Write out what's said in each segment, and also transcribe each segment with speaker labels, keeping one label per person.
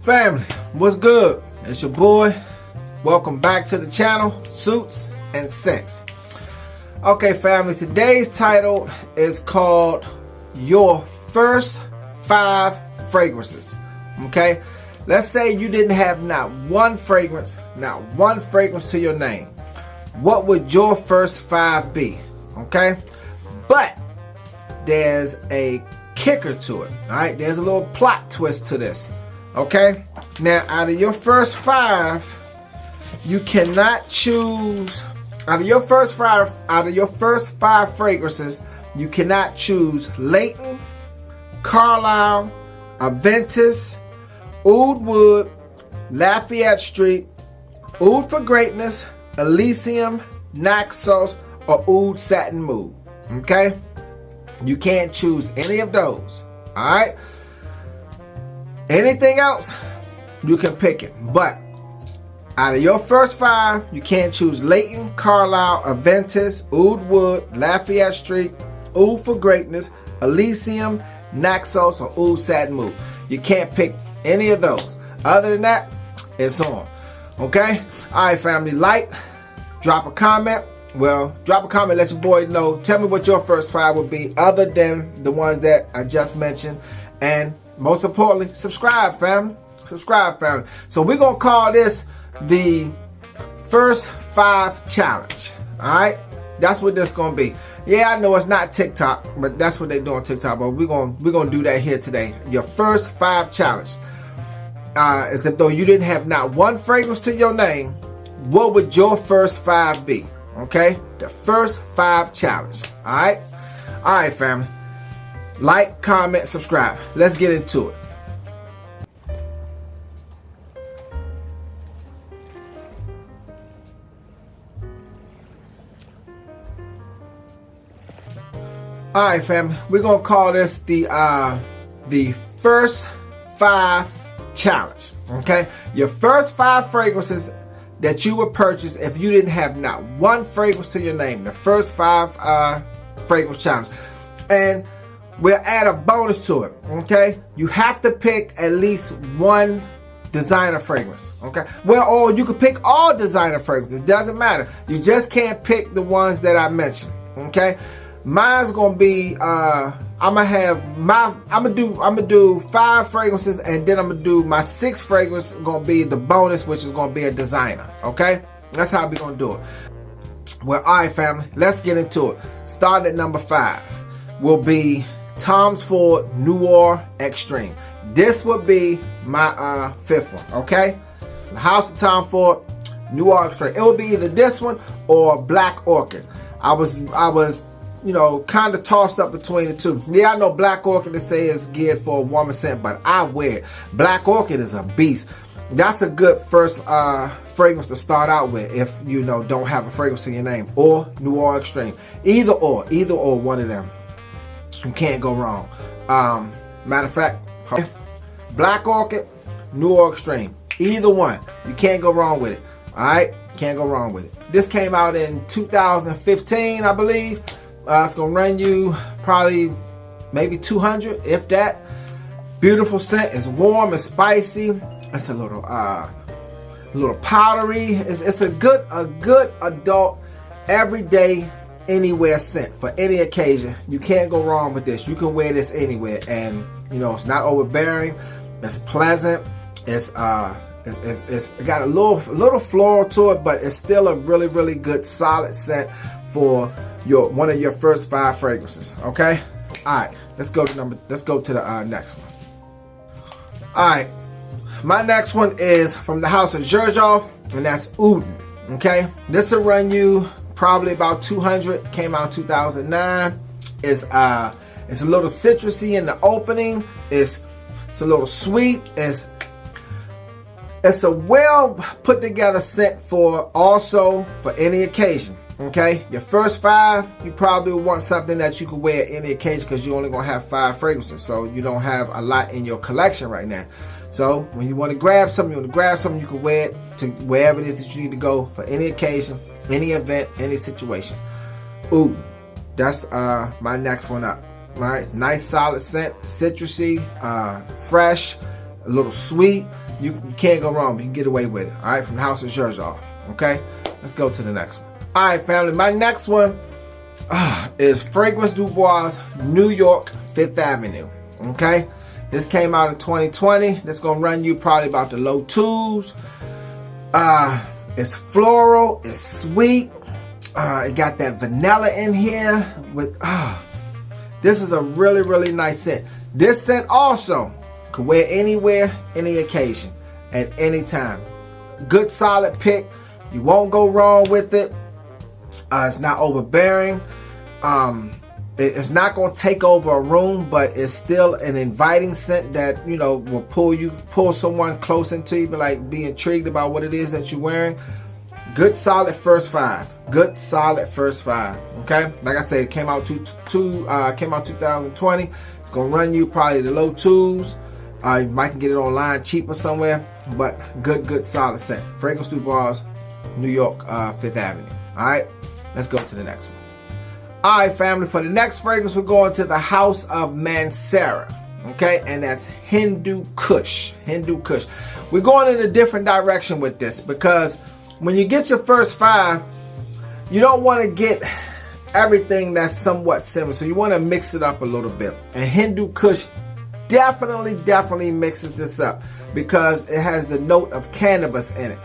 Speaker 1: Family, what's good? It's your boy. Welcome back to the channel, Suits and Scents. Okay, family, today's title is called Your First 5 Fragrances. Okay, let's say you didn't have not one fragrance to your name. What would your first 5 be? Okay, but there's a kicker to it. All right, there's a little plot twist to this. Okay, now out of your first 5, you cannot choose. Out of your first 5 fragrances, you cannot choose Leighton, Carlisle, Aventus, Oud Wood, Lafayette Street, Oud for Greatness, Elysium, Naxos, or Oud Satin Mood. Okay, you can't choose any of those. All right. Anything else, you can pick it. But out of your first 5, you can't choose Leighton, Carlisle, Aventus, Oud Wood, Lafayette Street, Oud for Greatness, Elysium, Naxos, or Oud Satin Mood. You can't pick any of those. Other than that, it's on. Okay? Alright, family. Drop a comment. Well, drop a comment, let your boy know. Tell me what your first 5 would be, other than the ones that I just mentioned. And most importantly, subscribe, family. Subscribe, family. So we're going to call this the First 5 Challenge. Alright? That's what this is going to be. Yeah, I know it's not TikTok, but that's what they do on TikTok. But we're gonna do that here today. Your First 5 Challenge. As if though you didn't have not one fragrance to your name, what would your first 5 be? Okay? The First 5 Challenge. Alright? Alright, family. Like, comment, subscribe. Let's get into it. Alright, family. We're gonna call this the First 5 Challenge. Okay? Your first 5 fragrances that you would purchase if you didn't have not one fragrance to your name. The First 5 Fragrance Challenge. And we'll add a bonus to it. Okay? You have to pick at least one designer fragrance. Okay? Well, or you can pick all designer fragrances. It doesn't matter. You just can't pick the ones that I mentioned. Okay? Mine's gonna be I'm gonna do 5 fragrances, and then I'm gonna do my 6th fragrance gonna be the bonus, which is gonna be a designer. Okay, that's how we gonna do it. Well, alright, family, let's get into it. Starting at number 5 will be Tom's Ford Noir Extreme. This would be my 5th one. Okay, the House of Tom Ford Noir Extreme. It will be either this one or Black Orchid. I was you know, kind of tossed up between the two. Yeah, I know Black Orchid, they say, is geared for a warmer scent, but I wear it. Black Orchid is a beast. That's a good first fragrance to start out with if you know don't have a fragrance to your name. Or Noir Extreme. Either or one of them. You can't go wrong. Matter of fact, Black Orchid, Noir Extreme. Either one. You can't go wrong with it. Alright? Can't go wrong with it. This came out in 2015, I believe. It's gonna run you probably maybe 200, if that. Beautiful scent. It's warm. It's spicy. It's a little powdery. It's a good adult, everyday, anywhere scent for any occasion. You can't go wrong with this. You can wear this anywhere, and you know it's not overbearing. It's pleasant. It's it got a little floral to it, but it's still a really good solid scent for one of your first 5 fragrances. Okay, all right, let's go to the next one. All right, my next one is from the House of Xerjoff, and that's Odin. Okay, this will run you probably about 200. Came out in 2009. It's a little citrusy in the opening. It's a little sweet. It's a well put together scent for any occasion. Okay, your first 5, you probably want something that you can wear any occasion, because you're only gonna have 5 fragrances, so you don't have a lot in your collection right now. So when you want to grab something, you can wear it to wherever it is that you need to go for any occasion, any event, any situation. Ooh, that's my next one up. Right, nice solid scent, citrusy, fresh, a little sweet. You can't go wrong. You can get away with it. All right, from the house of Xerxes. Okay, let's go to the next one. All right, family. My next one is Fragrance Dubois, New York, 5th Avenue. Okay, this came out in 2020. This is gonna run you probably about the low 2s. It's floral. It's sweet. It got that vanilla in here. With this is a really, really nice scent. This scent also could wear anywhere, any occasion, at any time. Good solid pick. You won't go wrong with it. It's not overbearing. It's not going to take over a room, but it's still an inviting scent that, you know, will pull someone close into you, be intrigued about what it is that you're wearing. Good solid first 5. Good solid first 5. Okay, like I said, it came out 2020. It's gonna run you probably the low 2s. You might get it online cheaper somewhere, but good solid scent. Fragrance Dubois, New York, 5th Avenue. All right, let's go to the next one. All right, family. For the next fragrance, we're going to the House of Mancera. Okay, and that's Hindu Kush. Hindu Kush. We're going in a different direction with this because when you get your first 5, you don't want to get everything that's somewhat similar. So you want to mix it up a little bit. And Hindu Kush definitely mixes this up because it has the note of cannabis in it.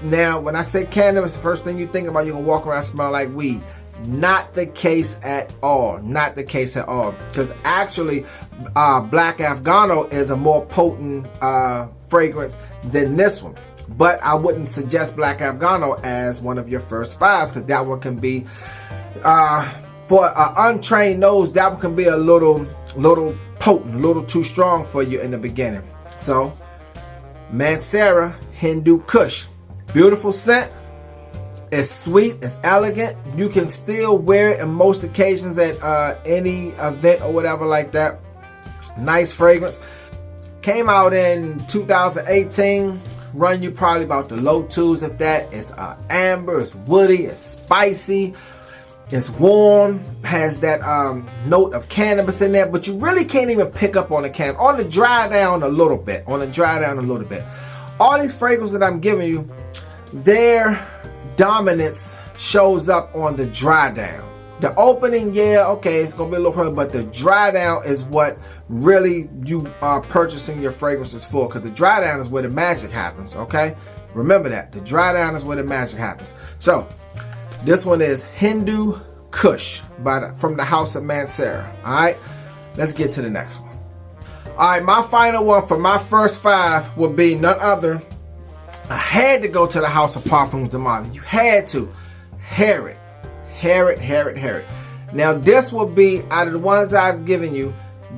Speaker 1: Now, when I say cannabis, the first thing you think about, you're going to walk around smelling like weed. Not the case at all. Not the case at all. Because actually, Black Afghano is a more potent fragrance than this one. But I wouldn't suggest Black Afghano as one of your first 5s because that one can be, for an untrained nose, that one can be a little potent, a little too strong for you in the beginning. So, Mancera Hindu Kush. Beautiful scent. It's sweet. It's elegant. You can still wear it in most occasions at any event or whatever like that. Nice fragrance. Came out in 2018. Run you probably about the low 2s if that. It's amber, it's woody, it's spicy, it's warm, has that note of cannabis in there, but you really can't even pick up on the cannabis. On the dry down a little bit. All these fragrances that I'm giving you, their dominance shows up on the dry down. The opening, yeah, okay, it's gonna be a little problem, but the dry down is what really you are purchasing your fragrances for, because the dry down is where the magic happens. Okay, remember that the dry down is where the magic happens. So this one is Hindu Kush from the House of Mancera. All right, let's get to the next one. All right, my final one for my first 5 will be none other. I had to go to the House of Parfums de Marly. You had to. Harriet. Now this will be, out of the ones I've given you,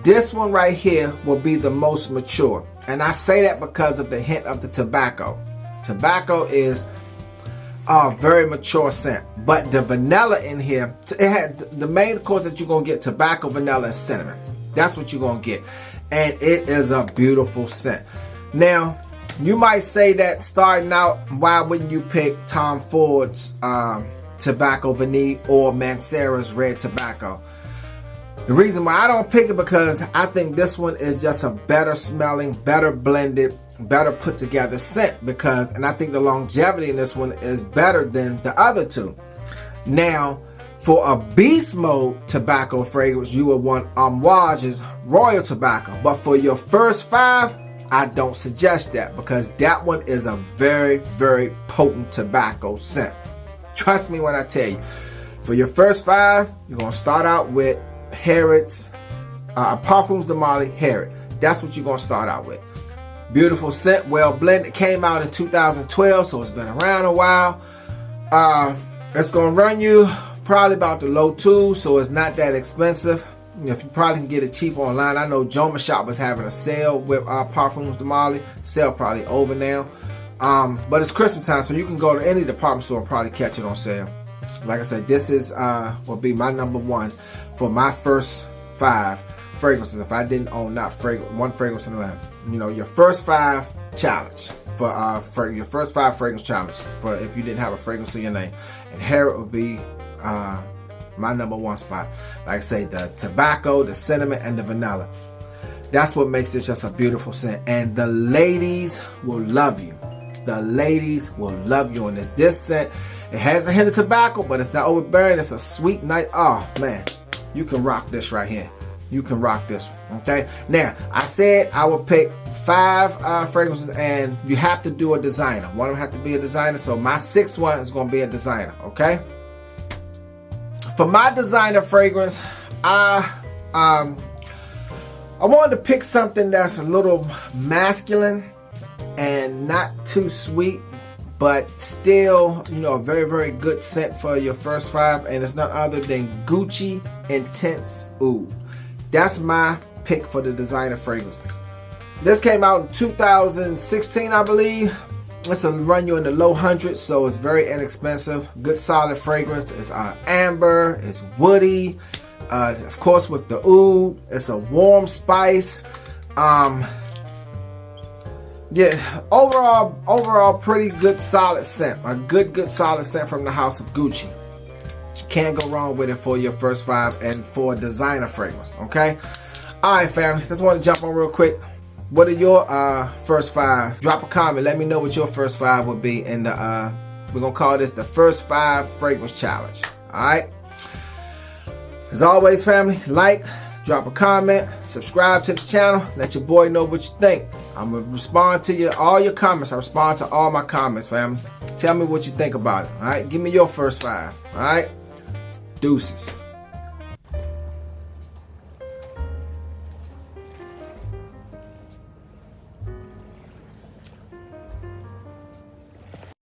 Speaker 1: this one right here will be the most mature. And I say that because of the hint of the tobacco. Tobacco is a very mature scent. But the vanilla in here, it had the main course that you're going to get: tobacco, vanilla, and cinnamon. That's what you're going to get. And it is a beautiful scent. Now, you might say that starting out, why wouldn't you pick Tom Ford's Tobacco Vanille or Mancera's Red Tobacco? The reason why I don't pick it, because I think this one is just a better smelling, better blended, better put together scent, and I think the longevity in this one is better than the other 2. Now, for a beast mode tobacco fragrance, you would want Amouage's Royal Tobacco, but for your first 5, I don't suggest that, because that one is a very potent tobacco scent. Trust me when I tell you. For your first 5, you're going to start out with Harriet's Parfums de Marly Harriet. That's what you're going to start out with. Beautiful scent, well blended. It came out in 2012, so it's been around a while. It's going to run you probably about the low 2s, so it's not that expensive. If you probably can get it cheap online. I know Joma Shop was having a sale with Parfums de Marly. Sale probably over now. But it's Christmas time, so you can go to any department store and probably catch it on sale. Like I said, this is will be my number 1 for my first 5 fragrances. If I didn't own one fragrance in the line, your first 5 challenge for your first 5 fragrance challenges for if you didn't have a fragrance to your name, and Harriet would be my number 1 spot. Like I say, the tobacco, the cinnamon, and the vanilla. That's what makes this just a beautiful scent. And the ladies will love you. The ladies will love you on this. This scent, it has a hint of tobacco, but it's not overbearing. It's a sweet, nice, oh man, you can rock this right here. You can rock this one, okay? Now, I said I would pick 5 fragrances, and you have to do a designer. One of them have to be a designer, so my 6th one is going to be a designer, okay? For my designer fragrance, I wanted to pick something that's a little masculine and not too sweet, but still, you know, a very, very good scent for your first 5, and it's none other than Gucci Intense Oud. That's my pick for the designer fragrance. This came out in 2016, I believe. This will run you in the low hundreds, so it's very inexpensive. Good solid fragrance. It's amber, it's woody. Of course, with the oud, it's a warm spice. Yeah, overall pretty good solid scent. A good solid scent from the house of Gucci. Can't go wrong with it for your first 5 and for a designer fragrance, okay? Alright, family, just want to jump on real quick. What are your first 5? Drop a comment, let me know what your first 5 would be in the we're gonna call this the first 5 fragrance challenge. Alright? As always, family, like, drop a comment, subscribe to the channel, let your boy know what you think. I'm gonna respond to all your comments. I respond to all my comments, family. Tell me what you think about it. Alright, give me your first 5. Alright, deuces.